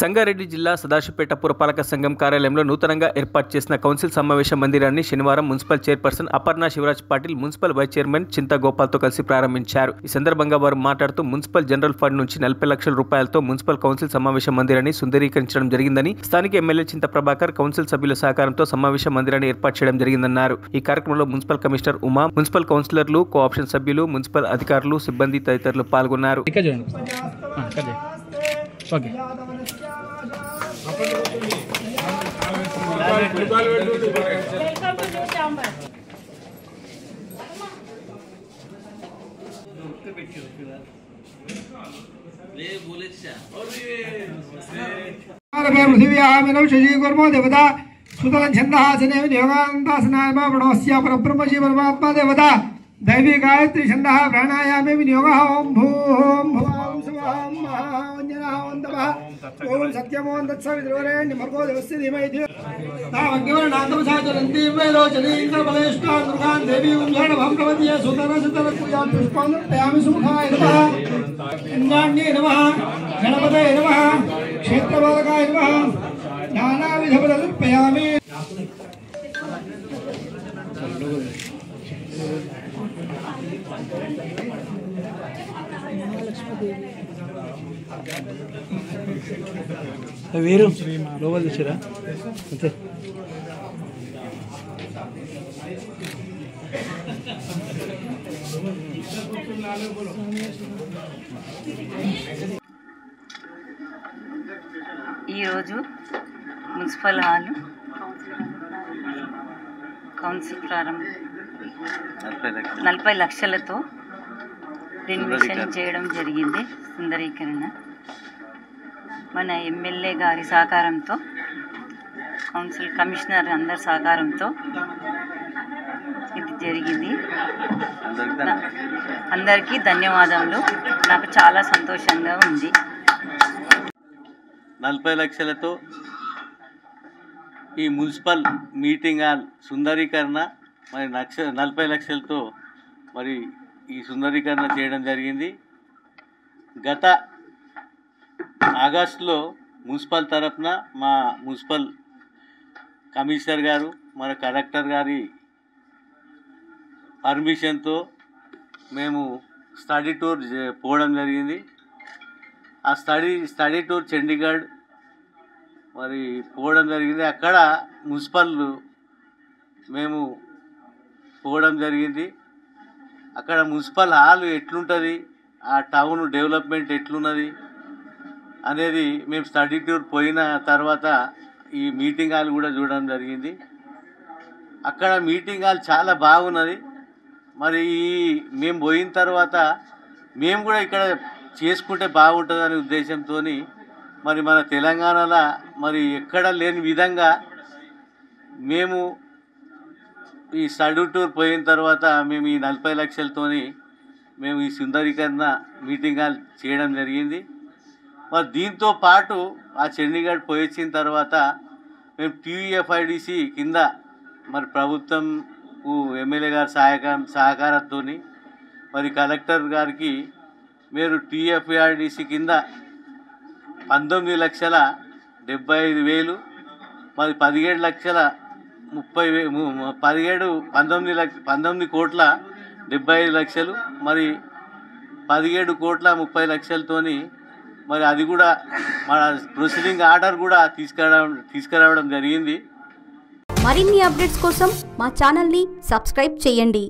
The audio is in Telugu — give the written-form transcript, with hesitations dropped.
సంగారెడ్డి జిల్లా సదాశివపేట పురపాలక సంఘం కార్యాలయంలో నూతనంగా ఏర్పాటు చేసిన కౌన్సిల్ సమావేశ మందిరాన్ని శనివారం municipal chairperson Aparna Shivraj Patil, municipal vice chairman Chinta గోపాల్తో కలిసి ప్రారంభించారు. ఈ సందర్భంగా వారు మాట్లాడుతూ మున్సిపల్ జనరల్ ఫండ్ నుంచి 40 లక్షల రూపాయలతో మున్సిపల్ కౌన్సిల్ సమావేశ మందిరాన్ని సుందరీకరించడం జరిగిందని, స్థానిక ఎమ్మెల్యే చింతా ప్రభాకర్ కౌన్సిల్ సభ్యుల సహకారంతో సమావేశ మందిరాన్ని ఏర్పాటు చేయడం జరిగిందన్నారు. ఈ కార్యక్రమంలో మున్సిపల్ కమిషనర్ ఉమా, మున్సిపల్ కౌన్సిలర్లు, కోఆప్షన్ సభ్యులు, మున్సిపల్ అధికారులు, సిబ్బంది తదితరులు పాల్గొన్నారు. देवता सुतल छंदहासने विनियोगान्तासनायमा प्रणवस्य परब्रह्म श्री परमात्मा देवता दैवी गायत्री छंदः प्राणायामे विनियोगः ओम भूम भुवं सुवं महाञ्जनः वन्दवः ओम सत्यमो तत्सवितुर्वरेण्यं भर्गो देवस्य धीमहि तावज्ञवर्णान्तमसाचरन्ति वेलोचनीन्द्रबलेष्टां दुर्गां देवीं शरणभं प्रपद्ये सुतन पूजां पुष्पं तयामि सुमुखाय नमः अन्यान्ये नमः गणपतये नमः क्षेत्रपालकाय नमः नानाविधपदर्पयामि। వీరు లోపల తెచ్చారా అంతే. ఈరోజు మున్సిపల్ హాల్ కౌన్సిల్ ప్రారంభం 40 లక్షలతో రెన్యువేషన్ చేయడం జరిగింది. సుందరీకరణ మన ఎమ్మెల్యే గారి సహకారంతో, కౌన్సిల్ కమిషనర్ అందరి సహకారంతో ఇది జరిగింది. అందరికీ ధన్యవాదాలు. నాకు చాలా సంతోషంగా ఉంది. 40 లక్షలతో ఈ మున్సిపల్ మీటింగ్ హాల్ సుందరీకరణ, మరి 40 లక్షలతో మరి ఈ సుందరీకరణ చేయడం జరిగింది. గత ఆగస్టులో మున్సిపల్ తరఫున మా మున్సిపల్ కమిషనర్ గారు, మన కలెక్టర్ గారి పర్మిషన్తో మేము స్టడీ టూర్ పోవడం జరిగింది. ఆ స్టడీ టూర్ చండీగఢ్ మరి పోవడం జరిగింది. అక్కడ మున్సిపల్ మేము పోవడం జరిగింది. అక్కడ మున్సిపల్ హాల్ ఎట్లుంటుంది, ఆ టౌన్ డెవలప్మెంట్ ఎట్లున్నది అనేది మేము స్టడీ టూర్ పోయిన తర్వాత ఈ మీటింగ్ హాల్ కూడా చూడడం జరిగింది. అక్కడ మీటింగ్ హాల్ చాలా బాగున్నది. మరి మేము పోయిన తర్వాత మేము కూడా ఇక్కడ చేసుకుంటే బాగుంటుంది అనే ఉద్దేశంతో మరి మన తెలంగాణలో మరి ఎక్కడ లేని విధంగా మేము ఈ స్టడీ టూర్ పోయిన తర్వాత మేము ఈ 40 లక్షలతోని మేము ఈ సుందరీకరణ మీటింగ్ హాల్ చేయడం జరిగింది. మరి దీంతో పాటు ఆ చండీగఢ్ పోయి వచ్చిన తర్వాత మేము టీయూఎఫ్ఐడిసి కింద మరి ప్రభుత్వం ఎమ్మెల్యే గారి సహకారంతో మరి కలెక్టర్ గారికి మీరు టీఎఫ్ఐడిసి కింద 19,75,000 మరి 19 కోట్ల 75 లక్షలు మరి 17 కోట్ల 30 లక్షలతోని మరి అది కూడా మన ప్రొసీడింగ్ ఆర్డర్ కూడా తీసుకురావడం జరిగింది. మరిన్ని అప్డేట్స్ కోసం మా ఛానల్ని సబ్స్క్రైబ్ చేయండి.